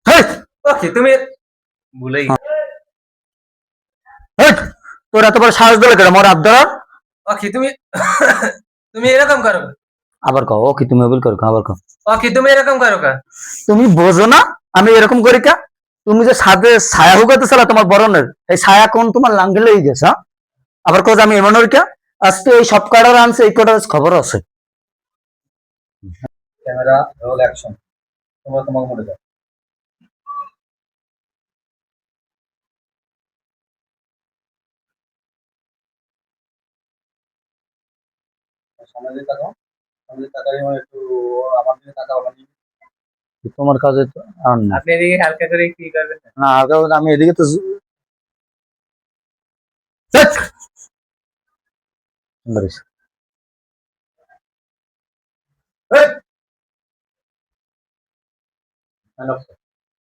হেই, ওকে তুমি ভুলেই হেই, তোর এত বড় সাহস দিলে কেন মোর হাত ধরার? ওকে তুমি তুমি এরকম করো আবার কও ওকে তুমি মোবাইল করো আবার কও। ওকে তুমি এরকম করো কা তুমি বোঝো না আমি এরকম করি কা? তুমি যে সাথে ছায়া হুগাতেছিল তোমার বরণের, এই ছায়া কোন তোমার লাঙ্গে লেগে গেছে, হ্যাঁ? আবার কোজ আমি এমন হরি কা? আজকে এই সব কাটার আনছে, এই কটার খবর আছে। ক্যামেরা রোল অ্যাকশন তোমরা তোমাকে মনে দাও সামনে দিকে তাকাও সামনে দিকে তাকাই একটু আমার দিকে তাকাও তোমার কাজে তো আর না। আপনি এদিকে হালকা করে কি করবেন না আগে আমি এদিকে তো ধ্যাৎ! সুন্দর হয়েছে।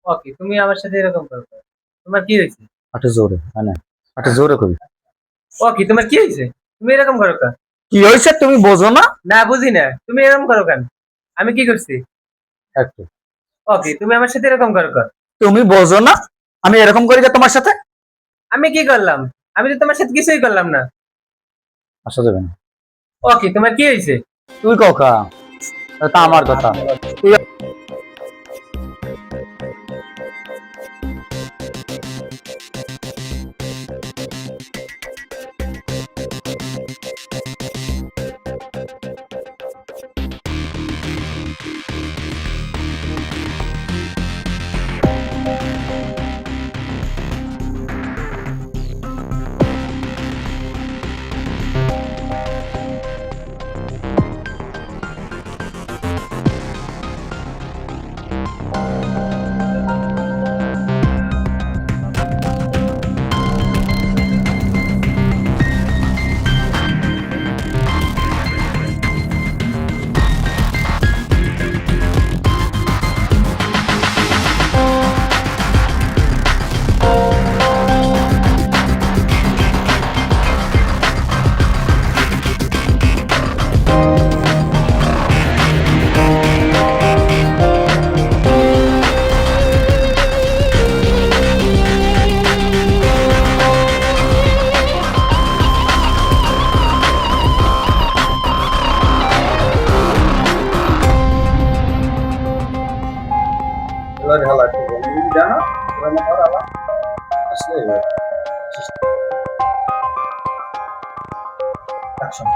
ওকে তুমি আমার সাথে এরকম করো তোমার কি হয়েছে আটে জোরে হ্যাঁ আটে জোরে করি। ওকে তোমার কি হয়েছে তুমি এরকম করো কা কি হয়েছে তুমি বোঝো না? না বুঝি না তুমি এরকম করো কেন আমি কি করছি একটু ওকে তুমি আমার সাথে এরকম করো কা তুমি বোঝো না আমি এরকম করি যে তোমার সাথে? আমি কি করলাম আমি তো তোমার সাথে কিছুই করলাম না আসা যাবে না। ওকে তোমার কি হয়েছে তুই ককা, তা আমার কথা। তুই এবার ঢালা একটু জানো এবার ঢালা আসলে অ্যাকশন